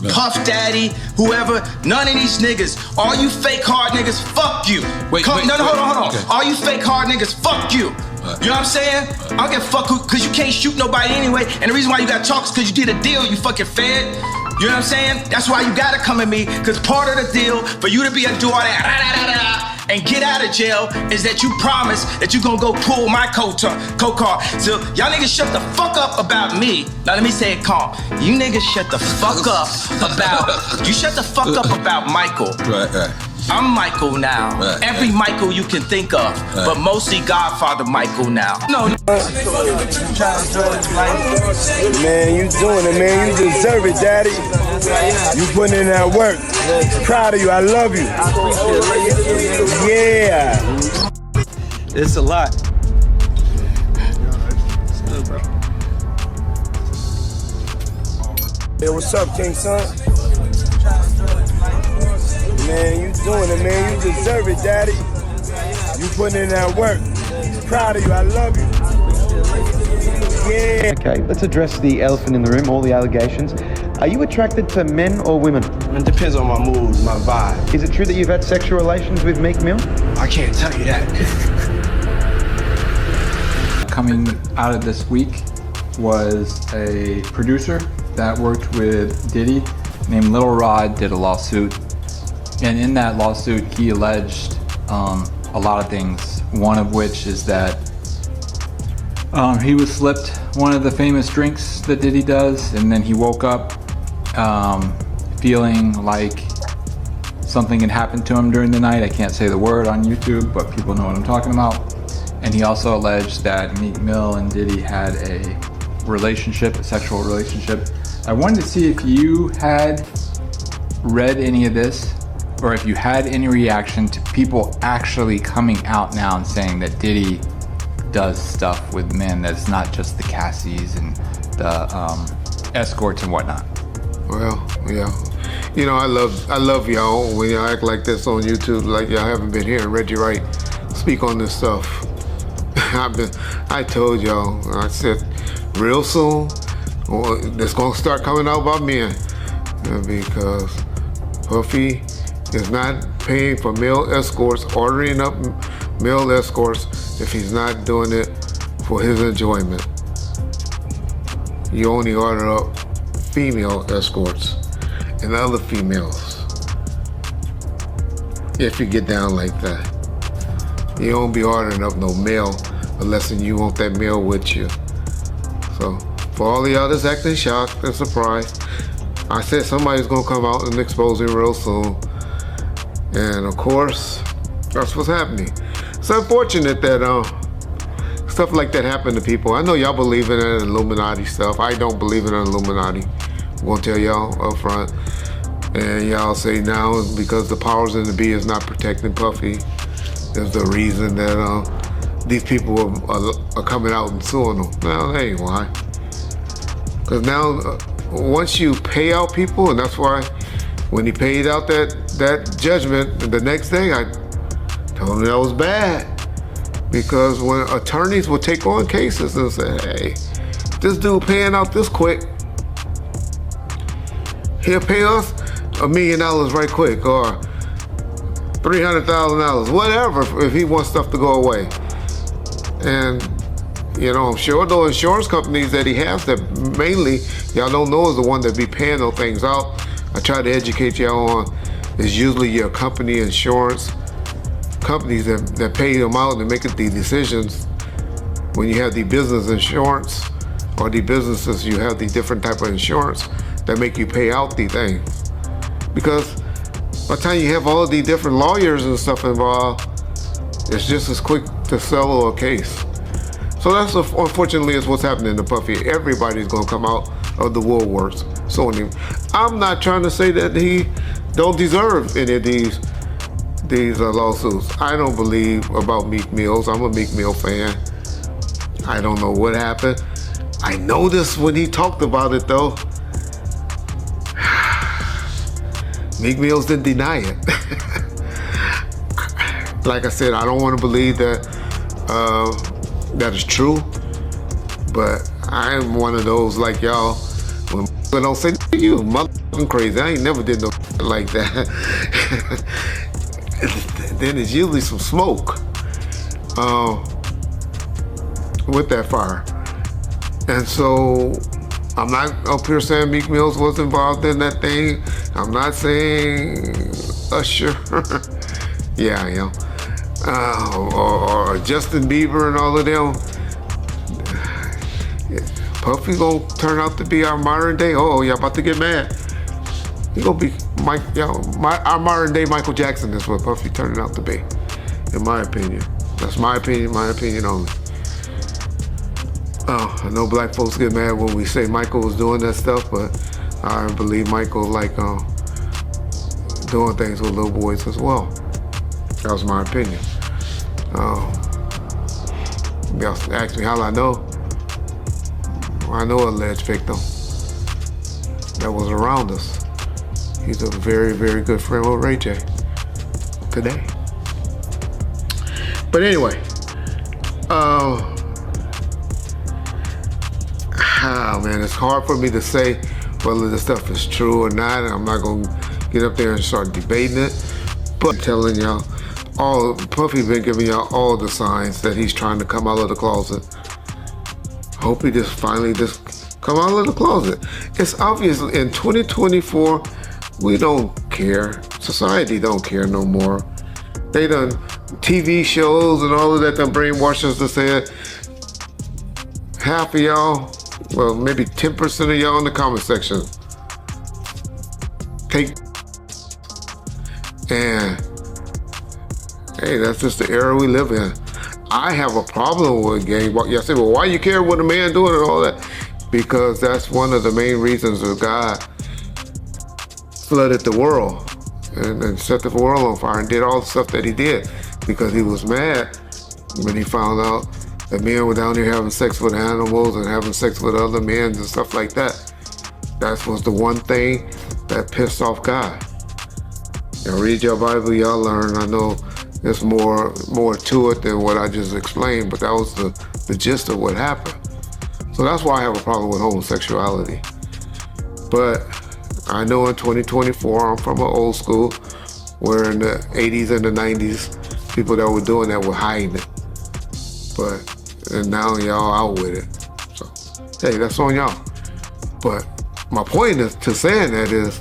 Puff Daddy, whoever, none of these niggas. All you fake hard niggas, fuck you. Hold on. Okay. All you fake hard niggas, fuck you. You know what I'm saying? I don't give a fuck cause you can't shoot nobody anyway. And the reason why you got talk is cause you did a deal, you fucking fed. You know what I'm saying? That's why you gotta come at me, cause part of the deal for you to be a do all that and get out of jail is that you promise that you gonna go pull my coat card. So y'all niggas shut the fuck up about me. Now let me say it calm. You niggas shut the fuck up about Michael. Right. I'm Michael now. Right. Every Michael you can think of, but mostly Godfather Michael now. No. Man, you doing it, man. You deserve it, Daddy. You putting in that work. Proud of you. I love you. Yeah. It's a lot. Hey, what's up, King Son? Man, you doing it, man. You deserve it, Daddy. You putting in that work. Proud of you. I love you. Yeah. Okay, let's address the elephant in the room, all the allegations. Are you attracted to men or women? It depends on my mood, my vibe. Is it true that you've had sexual relations with Meek Mill? I can't tell you that. Coming out of this week was a producer that worked with Diddy named Lil Rod, did a lawsuit. And in that lawsuit, he alleged a lot of things. One of which is that he was slipped one of the famous drinks that Diddy does, and then he woke up feeling like something had happened to him during the night. I can't say the word on YouTube, but people know what I'm talking about. And he also alleged that Meek Mill and Diddy had a relationship, a sexual relationship. I wanted to see if you had read any of this, or if you had any reaction to people actually coming out now and saying that Diddy does stuff with men that's not just the Cassies and the escorts and whatnot. Well, yeah. You know, I love y'all when y'all act like this on YouTube, like y'all haven't been hearing Reggie Wright speak on this stuff. I told y'all, I said, real soon, it's gonna start coming out about men, because Puffy is not paying for male escorts, ordering up male escorts if he's not doing it for his enjoyment. You only order up female escorts and other females if you get down like that. You don't be ordering up no male unless you want that male with you. So for all the others acting shocked and surprised, I said somebody's gonna come out and expose him real soon. And of course, that's what's happening. It's unfortunate that stuff like that happened to people. I know y'all believe in that Illuminati stuff. I don't believe in Illuminati. I'm gonna tell y'all up front. And y'all say now because the powers in the be is not protecting Puffy is the reason that these people are coming out and suing them. No, that ain't why. Because now, once you pay out people, and that's why when he paid out that judgment, the next day I told him that was bad. Because when attorneys would take on cases and say, hey, this dude paying out this quick, he'll pay us $1 million right quick, or $300,000, whatever, if he wants stuff to go away. And, you know, I'm sure those insurance companies that he has that mainly, y'all don't know is the one that be paying those things out. I try to educate y'all on, is usually your company insurance companies that pay them out and make the decisions. When you have the business insurance, or the businesses, you have the different type of insurance that make you pay out the things. Because by the time you have all of the different lawyers and stuff involved, it's just as quick to settle a case. So that's unfortunately is what's happening to Puffy. Everybody's gonna come out of the woodworks suing him. I'm not trying to say that he don't deserve any of these lawsuits. I don't believe about Meek Mills. I'm a Meek Mill fan. I don't know what happened. I noticed when he talked about it though, Meek Mills didn't deny it. Like I said, I don't want to believe that that is true, but I am one of those like y'all, when don't say you, mother. fucking crazy. I ain't never did no like that. Then it's usually some smoke with that fire. And so I'm not up here saying Meek Mills was involved in that thing. I'm not saying Usher. Yeah, I am. Or Justin Bieber and all of them. Puffy gonna turn out to be our modern day. Oh, y'all about to get mad. He gonna be our modern day Michael Jackson is what Puffy turning out to be, in my opinion. That's my opinion only. I know black folks get mad when we say Michael was doing that stuff, but I believe Michael like doing things with little boys as well. That was my opinion. Y'all ask me how I know. I know an alleged victim that was around us. He's a very, very good friend with Ray J today. But anyway, man, it's hard for me to say whether this stuff is true or not. I'm not gonna get up there and start debating it. But I'm telling y'all, Puffy been giving y'all all the signs that he's trying to come out of the closet. Hope he just finally come out of the closet. It's obvious in 2024, we don't care. Society don't care no more. They done TV shows and all of that done brainwashed us to say half of y'all, well, maybe 10% of y'all in the comment section take, and hey, that's just the era we live in. I have a problem with gay. Y'all say, well, why you care what a man doing and all that? Because that's one of the main reasons that God flooded the world and set the world on fire and did all the stuff that he did, because he was mad when he found out that men were down here having sex with animals and having sex with other men and stuff like that. That was the one thing that pissed off God. Y'all read your Bible, y'all learn. I know there's more to it than what I just explained, but that was the gist of what happened. So that's why I have a problem with homosexuality. But I know in 2024, I'm from an old school, where in the 80s and the 90s, people that were doing that were hiding it. And now y'all out with it. So, hey, that's on y'all. But my point to saying that is,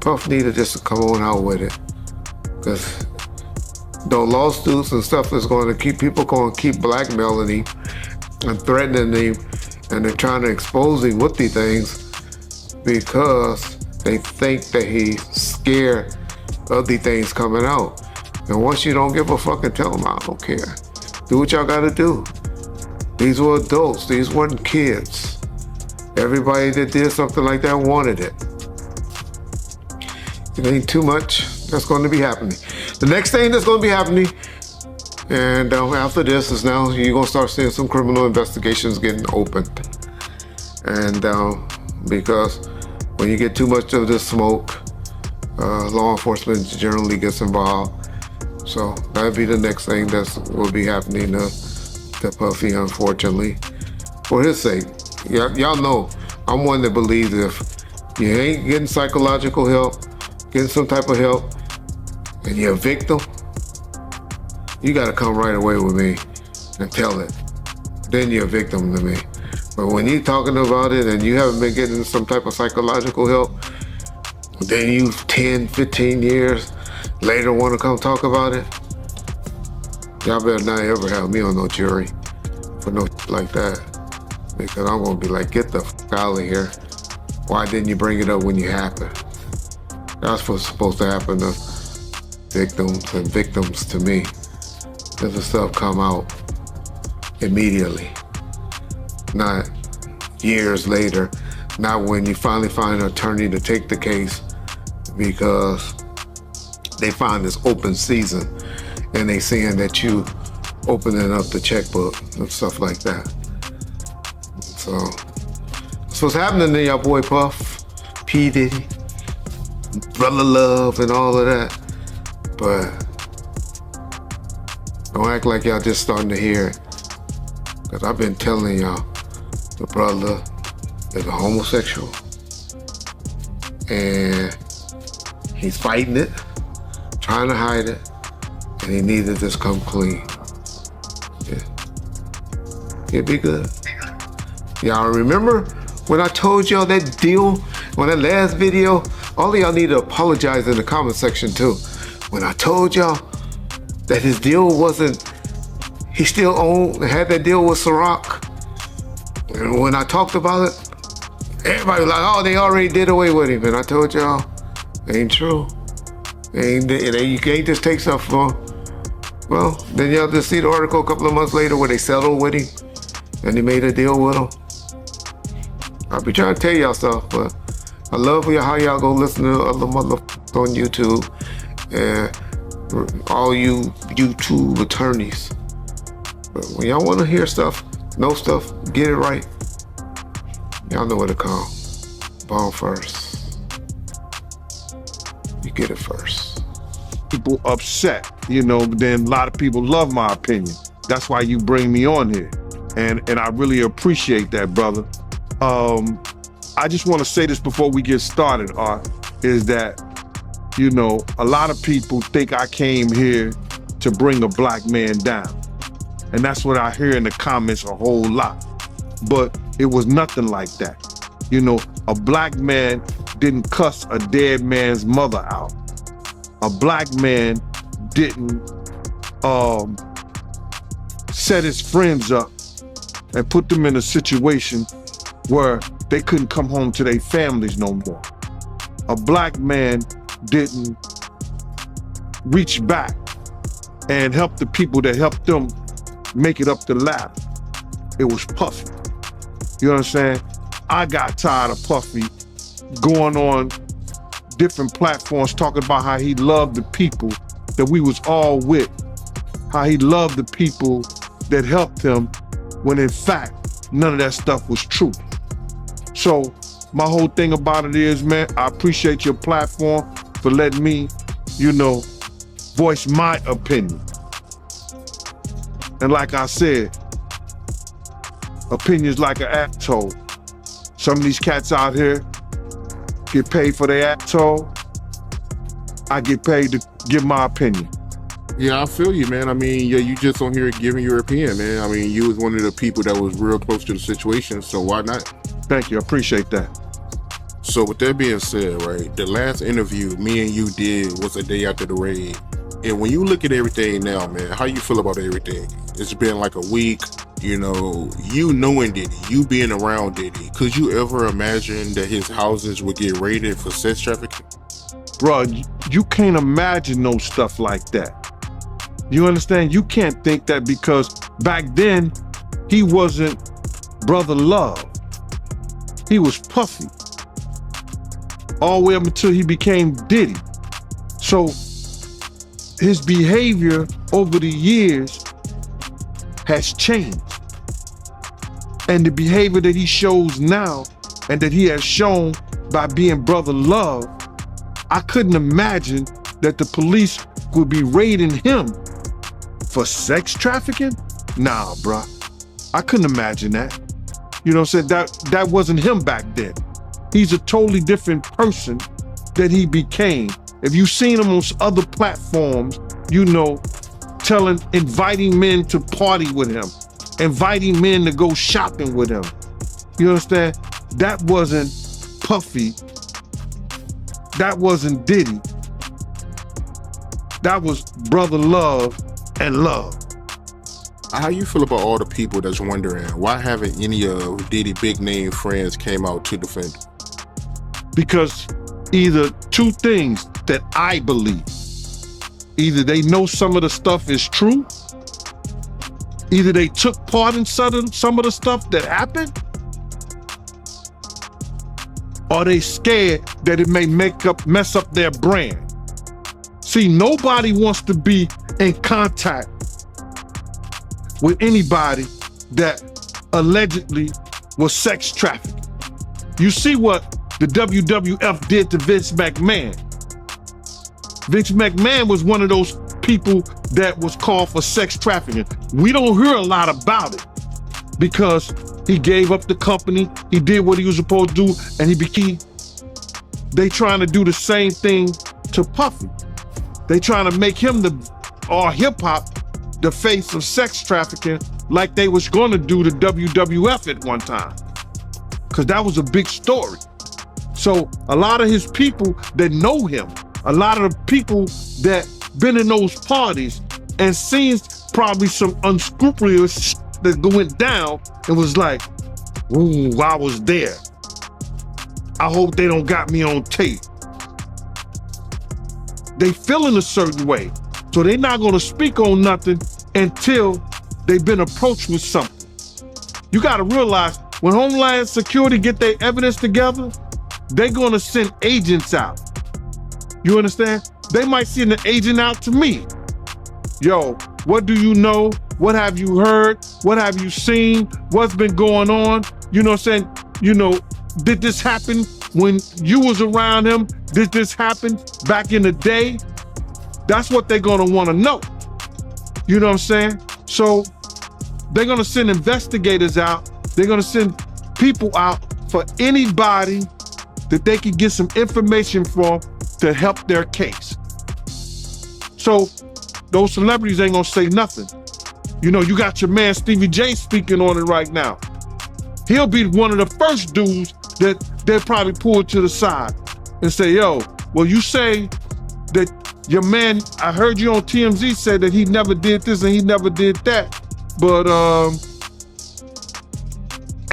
Puff needed just to come on out with it. Because those lawsuits and stuff is going to keep blackmailing him and threatening him, and they're trying to expose him with these things because they think that he's scared of these things coming out. And once you don't give a fuck and tell them, I don't care. Do what y'all gotta do. These were adults, these weren't kids. Everybody that did something like that wanted it. It ain't too much that's going to be happening. The next thing that's going to be happening, and after this, is now you're going to start seeing some criminal investigations getting opened. And because when you get too much of this smoke, law enforcement generally gets involved. So that'll be the next thing that will be happening to Puffy, unfortunately, for his sake. Y'all know I'm one that believes if you ain't getting psychological help, getting some type of help, and you're a victim, you gotta come right away with me and tell it. Then you're a victim to me. But when you're talking about it and you haven't been getting some type of psychological help, then you 10, 15 years later want to come talk about it, y'all better not ever have me on no jury for no like that. Because I'm gonna be like, get the fuck out of here. Why didn't you bring it up when you happened? That's what's supposed to happen to victims and victims to me. That the stuff come out immediately. Not years later, not when you finally find an attorney to take the case because they find this open season and they seeing that you opening up the checkbook and stuff like that. So that's what's happening to y'all boy Puff, P. Diddy, Brother Love and all of that. But don't act like y'all just starting to hear it. Cause I've been telling y'all, the brother is a homosexual. And he's fighting it, trying to hide it, and he needs to just come clean. Yeah. He'll be good. Y'all remember when I told y'all that deal on that last video? All of y'all need to apologize in the comment section too. When I told y'all that his deal wasn't, he still had that deal with Ciroc. And when I talked about it, everybody was like, oh, they already did away with him. And I told y'all, ain't true. You can't just take stuff from him. Well, then y'all just see the article a couple of months later where they settled with him and they made a deal with him. I'll be trying to tell y'all stuff, but I love how y'all go listen to other motherfuckers on YouTube and all you YouTube attorneys. But when y'all want to hear stuff, know stuff, get it right, y'all know what to call. Ball first. You get it first. People upset, but then a lot of people love my opinion. That's why you bring me on here. And I really appreciate that, brother. I just want to say this before we get started, Art, is that, a lot of people think I came here to bring a black man down. And that's what I hear in the comments a whole lot. But it was nothing like that. A black man didn't cuss a dead man's mother out. A black man didn't set his friends up and put them in a situation where they couldn't come home to their families no more. A black man didn't reach back and help the people that helped them make it up the ladder. It was Puffy. You know what I'm saying? I got tired of Puffy going on different platforms talking about how he loved the people that we was all with, how he loved the people that helped him, when in fact, none of that stuff was true. So my whole thing about it is, man, I appreciate your platform for letting me, voice my opinion. And like I said, opinions like an asshole. Some of these cats out here get paid for their asshole. I get paid to give my opinion. Yeah, I feel you, man. I mean, yeah, you just on here giving your opinion, man. I mean, you was one of the people that was real close to the situation, so why not? Thank you, I appreciate that. So with that being said, right, the last interview me and you did was a day after the raid. And when you look at everything now, man, how you feel about everything? It's been like a week, you knowing Diddy, you being around Diddy. Could you ever imagine that his houses would get raided for sex trafficking? Bro, you can't imagine no stuff like that. You understand? You can't think that, because back then, he wasn't Brother Love. He was Puffy. All the way up until he became Diddy. So his behavior over the years has changed. And the behavior that he shows now, and that he has shown by being Brother Love, I couldn't imagine that the police would be raiding him for sex trafficking? Nah, bruh. I couldn't imagine that. You know what I'm saying? That wasn't him back then. He's a totally different person that he became. If you've seen him on other platforms, inviting men to party with him, inviting men to go shopping with him. You understand? That wasn't Puffy. That wasn't Diddy. That was Brother Love and Love. How you feel about all the people that's wondering why haven't any of Diddy big name friends came out to defend him? Because either two things that I believe. Either they know some of the stuff is true, either they took part in some of the stuff that happened, or they scared that it may mess up their brand. See, nobody wants to be in contact with anybody that allegedly was sex trafficking. You see what the WWF did to Vince McMahon. Vince McMahon was one of those people that was called for sex trafficking. We don't hear a lot about it because he gave up the company, he did what he was supposed to do, and he became they trying to do the same thing to Puffy. They trying to make him or hip hop the face of sex trafficking, like they was gonna do the WWF at one time. Cause that was a big story. So a lot of his people that know him, a lot of the people that been in those parties and seen probably some unscrupulous shit that went down and was like, ooh, I was there. I hope they don't got me on tape. They feeling a certain way. So they not gonna speak on nothing until they've been approached with something. You gotta realize when Homeland Security get their evidence together, they're gonna send agents out. You understand? They might send an agent out to me. Yo, what do you know? What have you heard? What have you seen? What's been going on? You know what I'm saying? You know, did this happen when you was around him? Did this happen back in the day? That's what they're gonna wanna know. You know what I'm saying? So they're gonna send investigators out. They're gonna send people out for anybody that they can get some information from to help their case. So those celebrities ain't gonna say nothing. You know, you got your man Stevie J speaking on it right now. He'll be one of the first dudes that they'll probably pull to the side and say, yo, well, you say that your man, I heard you on TMZ say that he never did this and he never did that, but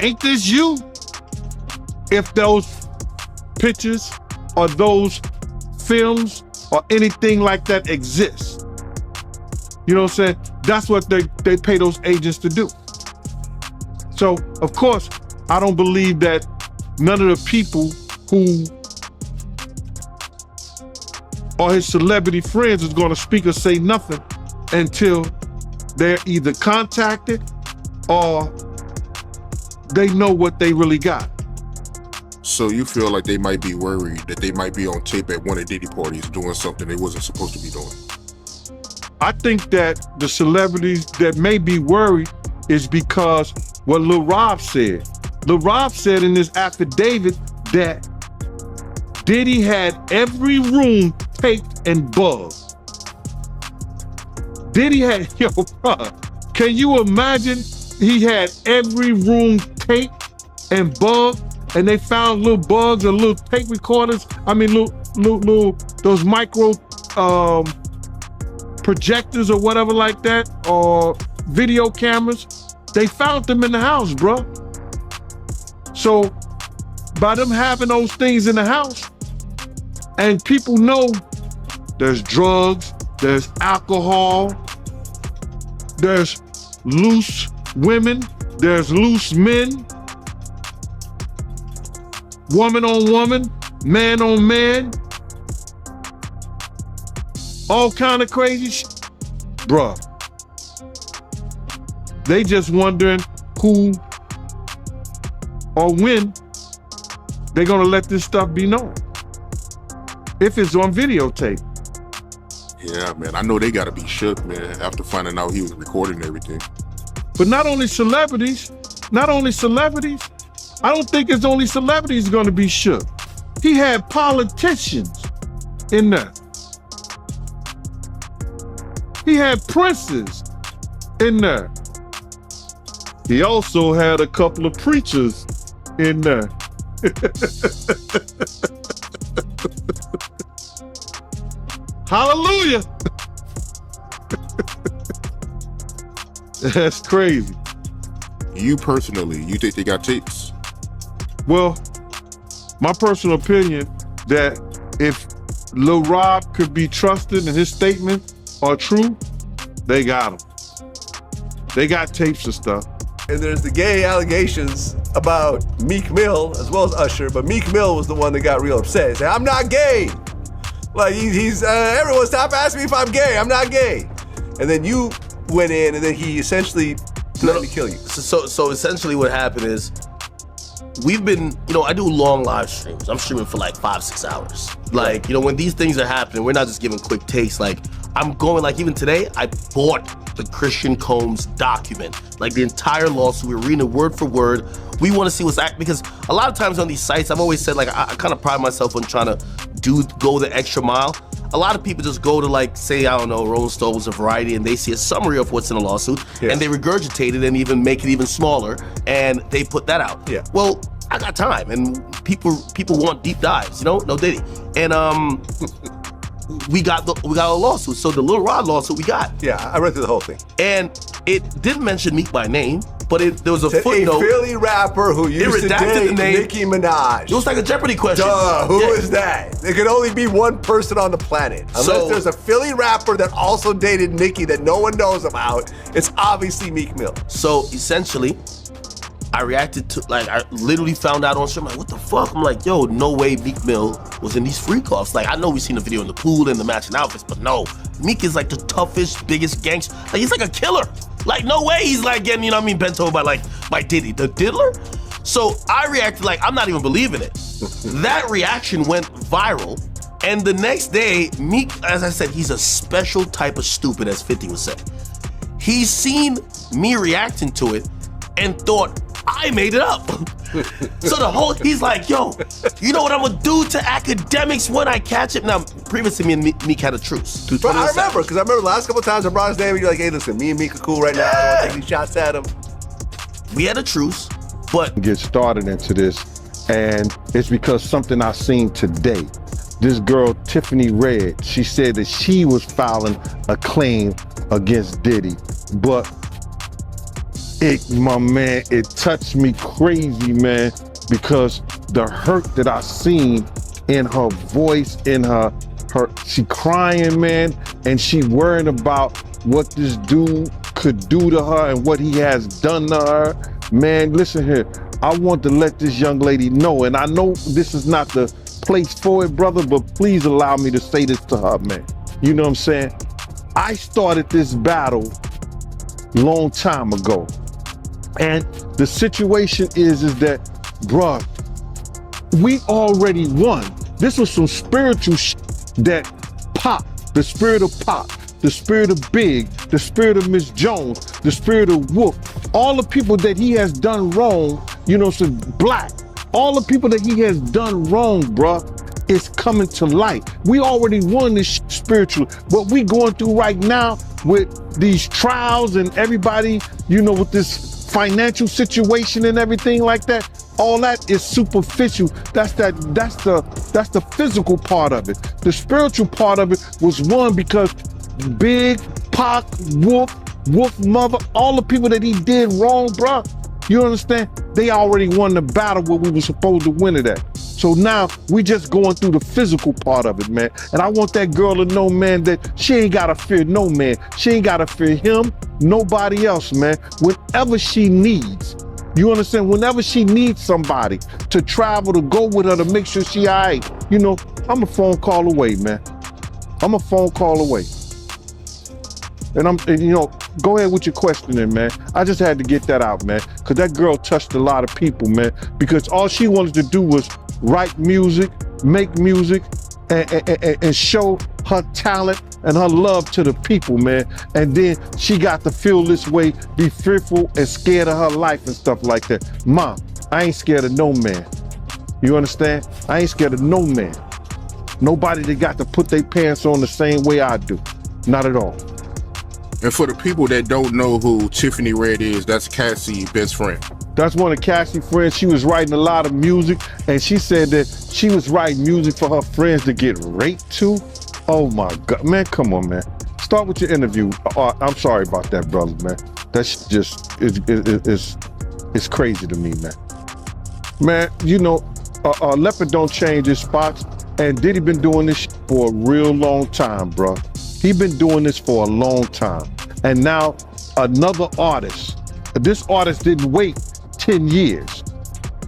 ain't this you? If those pictures or those films or anything like that exists. You know what I'm saying? That's what they pay those agents to do. So, of course, I don't believe that none of the people who are his celebrity friends is gonna speak or say nothing until they're either contacted or they know what they really got. So you feel like they might be worried that they might be on tape at one of Diddy parties doing something they wasn't supposed to be doing? I think that the celebrities that may be worried is because what Lil Rob said. Lil Rob said in this affidavit that Diddy had every room taped and bugged. Diddy had, yo, bro, can you imagine he had every room taped and bugged and they found little bugs or little tape recorders? I mean, little those micro projectors or whatever like that, or video cameras. They found them in the house, bro. So by them having those things in the house, and people know there's drugs, there's alcohol, there's loose women, there's loose men, woman on woman, man on man, all kind of crazy shit. Bruh, they just wondering who or when they're gonna let this stuff be known. If it's on videotape. Yeah, man, I know they gotta be shook, man, after finding out he was recording everything. But not only celebrities, I don't think it's only celebrities gonna be shook. He had politicians in there. He had princes in there. He also had a couple of preachers in there. Hallelujah. That's crazy. You personally, you think they got tapes? Well, my personal opinion that if Lil Rob could be trusted and his statements are true, they got him. They got tapes and stuff. And there's the gay allegations about Meek Mill as well as Usher, but Meek Mill was the one that got real upset. He said, I'm not gay. Like he's everyone stop asking me if I'm gay. I'm not gay. And then you went in and then he essentially threatened to kill you. So essentially what happened is we've been, I do long live streams. I'm streaming for like 5-6 hours. Like, when these things are happening, we're not just giving quick takes. Like I'm going, like even today, I bought the Christian Combs document, like the entire lawsuit. We're reading it word for word. we want to see what's because a lot of times on these sites, I've always said, like, I kind of pride myself on trying to go the extra mile. A lot of people just go to, like, say, I don't know, Rolling Stones or Variety, and they see a summary of what's in a lawsuit, and they regurgitate it and even make it even smaller, and they put that out. Yeah. Well, I got time, and people want deep dives, you know? No Diddy. And we got a lawsuit. So the Lil Rod lawsuit we got. Yeah, I read through the whole thing. And it didn't mention Meek by name, but there was a footnote. A Philly rapper who used to date Nicki Minaj. It was like a Jeopardy question. Duh, who is that? There could only be one person on the planet. Unless there's a Philly rapper that also dated Nicki that no one knows about, it's obviously Meek Mill. So essentially, I reacted to, like, I literally found out on stream, like, what the fuck? I'm like, yo, no way Meek Mill was in these freak-offs. Like, I know we've seen the video in the pool and the matching outfits, but no. Meek is like the toughest, biggest gangster. Like, he's like a killer. Like, no way he's like getting, you know what I mean, bent over by Diddy, the diddler. So I reacted like, I'm not even believing it. That reaction went viral. And the next day, Meek, as I said, he's a special type of stupid, as 50 would say. He's seen me reacting to it and thought, I made it up. So he's like, yo, you know what I'm gonna do to academics when I catch it? Now, previously, me and Meek had a truce. But I remember, because I remember the last couple of times I brought his name and you're like, hey, listen, me and Meek are cool right now. I don't want to take any shots at him. We had a truce, but... Get started into this, and it's because something I seen today. This girl, Tiffany Red, she said that she was filing a claim against Diddy, but my man, it touched me crazy, man, because the hurt that I seen in her voice, in her she crying, man, and she worrying about what this dude could do to her and what he has done to her. Man, listen here, I want to let this young lady know, and I know this is not the place for it, brother, but please allow me to say this to her, man. You know what I'm saying? I started this battle long time ago. And the situation is that, bruh, we already won. This was some spiritual that Pop, the spirit of Pop, the spirit of Big, the spirit of Miss Jones, the spirit of Wolf, all the people that he has done wrong, you know, so Black, all the people that he has done wrong, bruh, is coming to light. We already won this spiritual. What we going through right now with these trials and everybody, you know, with this financial situation and everything like that, all that is superficial. That's the physical part of it. The spiritual part of it was won because Big, Pac, Wolf Mother, all the people that he did wrong, bruh, you understand? They already won the battle where we were supposed to win it at. So now we just going through the physical part of it, man. And I want that girl to know, man, that she ain't gotta fear no man. She ain't gotta fear him, nobody else, man. Whenever she needs, you understand? Whenever she needs somebody to travel, to go with her, to make sure she all right, you know, I'm a phone call away, man. I'm a phone call away. And you know, go ahead with your questioning, man. I just had to get that out, man, because that girl touched a lot of people, man, because all she wanted to do was write music, make music, and show her talent and her love to the people, man. And then she got to feel this way, be fearful and scared of her life and stuff like that. Mom, I ain't scared of no man. You understand? I ain't scared of no man. Nobody that got to put their pants on the same way I do. Not at all. And for the people that don't know who Tiffany Red is, that's Cassie's best friend. That's one of Cassie's friends. She was writing a lot of music, and she said that she was writing music for her friends to get raped too. Oh my God, man, come on, man. Start with your interview. I'm sorry about that, brother, man. That's just, it's crazy to me, man. Man, you know, leopard don't change his spots, and Diddy been doing this for a real long time, bro. He been doing this for a long time. And now another artist, this artist didn't wait 10 years.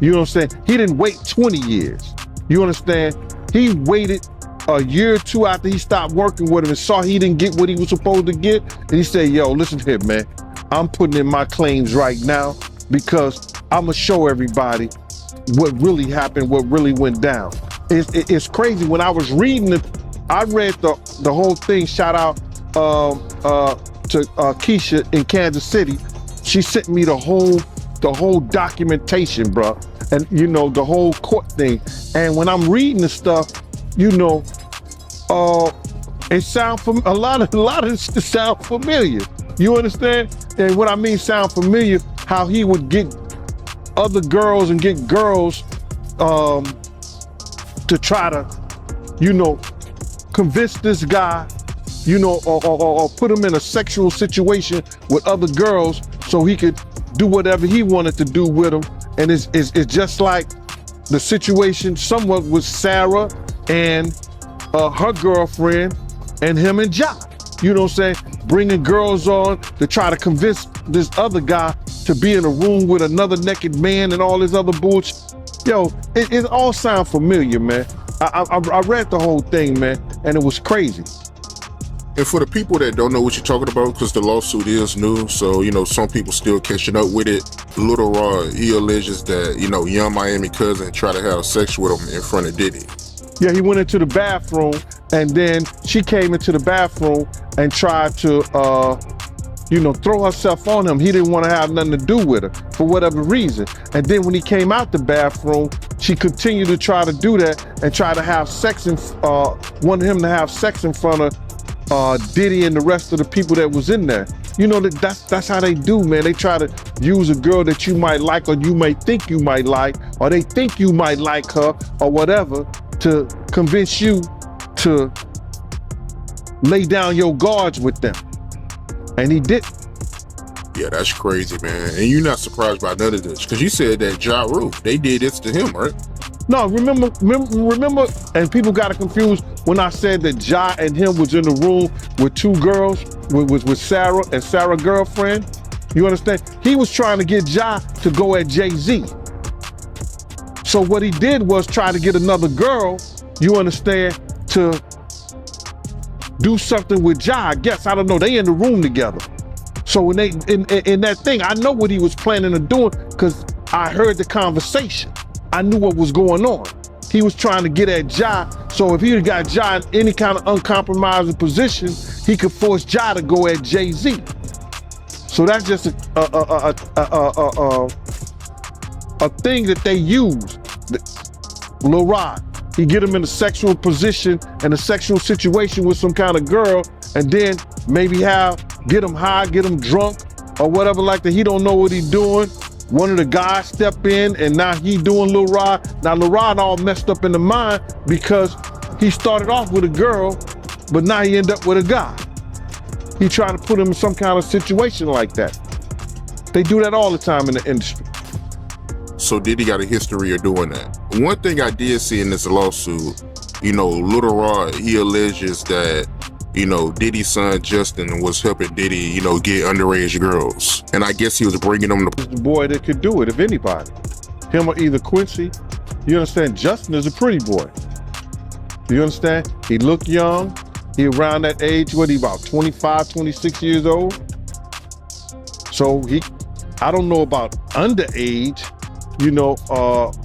You know what I'm saying? He didn't wait 20 years. You understand? He waited a year or two after he stopped working with him and saw he didn't get what he was supposed to get. And he said, yo, listen here, man. I'm putting in my claims right now because I'm gonna show everybody what really happened, what really went down. It's crazy. When I was reading it, I read the whole thing. Shout out to Keisha in Kansas City. She sent me the whole the whole documentation, bro, and you know the whole court thing. And when I'm reading the stuff, you know, it sound a lot of it sound familiar. You understand? And what I mean sound familiar, how he would get other girls and get girls to try to, you know, convince this guy, you know, or put him in a sexual situation with other girls so he could do whatever he wanted to do with them. And it's just like the situation somewhat with Sarah and her girlfriend and him and Ja. You know what I'm saying? Bringing girls on to try to convince this other guy to be in a room with another naked man and all this other bullshit. Yo, it all sound familiar, man. I read the whole thing, man, and it was crazy. And for the people that don't know what you're talking about, because the lawsuit is new, so, you know, some people still catching up with it. Lil Rod, he alleges that, you know, Young Miami cousin tried to have sex with him in front of Diddy. Yeah, he went into the bathroom, and then she came into the bathroom and tried to, you know, throw herself on him. He didn't want to have nothing to do with her for whatever reason. And then when he came out the bathroom, she continued to try to do that and try to have sex wanted him to have sex in front of Diddy and the rest of the people that was in there. You know, that's how they do, man. They try to use a girl that you might like or you may think you might like, or they think you might like her or whatever, to convince you to lay down your guards with them. And he did. Yeah, that's crazy, man. And you're not surprised by none of this, because you said that Ja Rule, they did this to him, right? No, remember, and people got it confused when I said that Ja and him was in the room with two girls, with Sarah and Sarah's girlfriend. You understand? He was trying to get Ja to go at Jay-Z. So what he did was try to get another girl, you understand, to do something with Ja. I guess, I don't know, they in the room together. So when they, in that thing, I know what he was planning on doing because I heard the conversation. I knew what was going on. He was trying to get at Ja, so if he had got Ja in any kind of uncompromising position, he could force Ja to go at Jay-Z. So that's just a thing that they use. Lil Rod, he get him in a sexual position and a sexual situation with some kind of girl, and then maybe get him high, get him drunk, or whatever like that. He don't know what he's doing. One of the guys step in, and now he doing Lil Rod. Now Lil Rod all messed up in the mind because he started off with a girl, but now he end up with a guy. He trying to put him in some kind of situation like that. They do that all the time in the industry. So Diddy got a history of doing that. One thing I did see in this lawsuit, you know, Lil Rod, he alleges that, you know, Diddy's son Justin was helping Diddy, you know, get underage girls. And I guess he was bringing them to... The boy that could do it, if anybody. Him or either Quincy. You understand? Justin is a pretty boy. You understand? He look young. He around that age, what he about 25, 26 years old? So I don't know about underage, you know,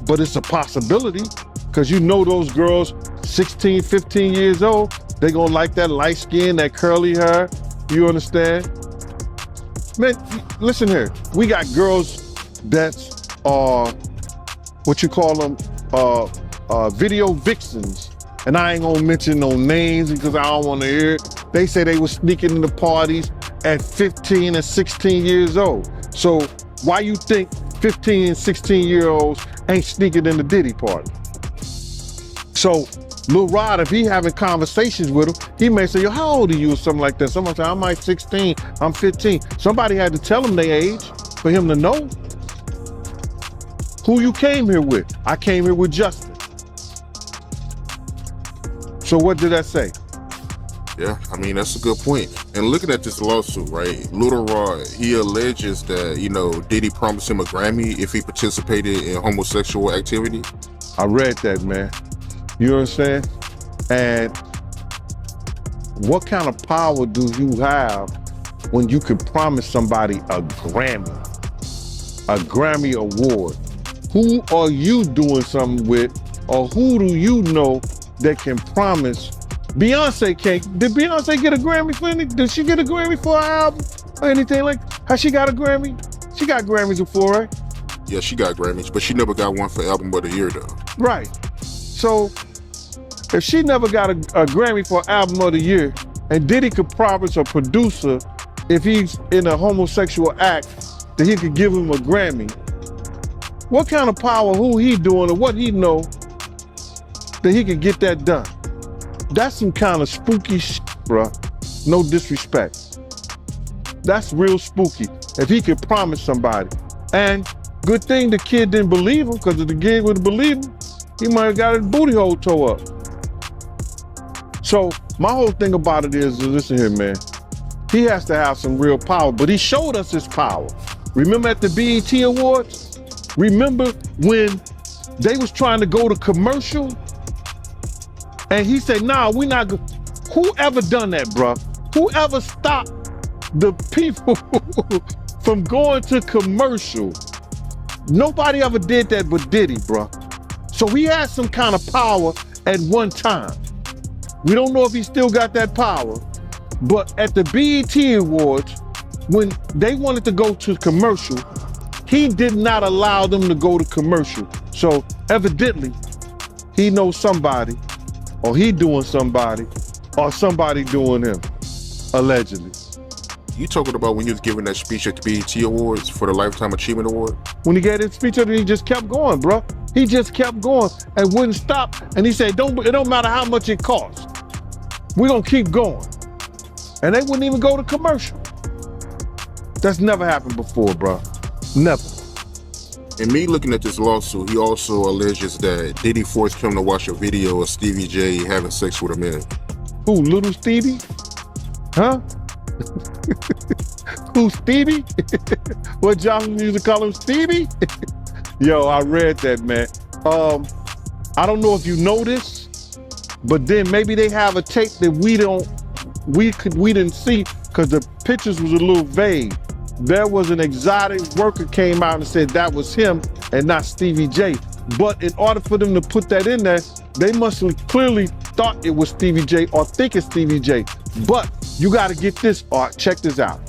but it's a possibility because you know those girls 16, 15 years old, they gonna like that light skin, that curly hair, you understand? Man, listen here, we got girls that's, what you call them, video vixens. And I ain't gonna mention no names because I don't wanna hear it. They say they was sneaking into parties at 15 and 16 years old. So why you think 15 and 16-year-olds ain't sneaking in the Diddy party? So Lil Rod, if he having conversations with him, he may say, yo, how old are you or something like that? Somebody say, I'm like 16, I'm 15. Somebody had to tell him their age for him to know. Who you came here with? I came here with Justin. So what did that say? Yeah, I mean, that's a good point. And looking at this lawsuit, right, Lil Rod, he alleges that, you know, Diddy promised him a Grammy if he participated in homosexual activity. I read that, man. You understand? And what kind of power do you have when you can promise somebody a Grammy award? Who are you doing something with, or who do you know that can promise? Beyonce can't. Did Beyonce get a Grammy for anything? Did she get a Grammy for her album or anything like? Has she got a Grammy? She got Grammys before, right? Yeah, she got Grammys, but she never got one for Album of the Year though. Right. So if she never got a Grammy for Album of the Year, and Diddy could promise a producer, if he's in a homosexual act, that he could give him a Grammy, what kind of power, who he doing, or what he know that he could get that done? That's some kind of spooky shit, bruh. No disrespect. That's real spooky. If he could promise somebody. And good thing the kid didn't believe him, because if the kid would have believed him, he might have got his booty hole tore up. So my whole thing about it is, listen here, man. He has to have some real power, but he showed us his power. Remember at the BET Awards? Remember when they was trying to go to commercial? And he said, nah, we not go. Whoever done that, bruh? Whoever stopped the people from going to commercial? Nobody ever did that but Diddy, bruh. So he had some kind of power at one time. We don't know if he still got that power, but at the BET Awards, when they wanted to go to commercial, he did not allow them to go to commercial. So evidently, he knows somebody, or he doing somebody, or somebody doing him, allegedly. You talking about when he was giving that speech at the BET Awards for the Lifetime Achievement Award? When he gave his speech, he just kept going, bro. He just kept going and wouldn't stop. And he said, it don't matter how much it costs. We're gonna keep going. And they wouldn't even go to commercial. That's never happened before, bro. Never. And me looking at this lawsuit, he also alleges that Diddy forced him to watch a video of Stevie J having sex with a man. Who, Little Stevie? Huh? Who, Stevie? What Johnson used to call him, Stevie? Yo, I read that, man. I don't know if you know this, but then maybe they have a tape that we didn't see because the pictures was a little vague. There was an exotic worker came out and said that was him and not Stevie J. But in order for them to put that in there, they must have clearly thought it was Stevie J or think it's Stevie J. But you got to get this, Art. Check this out.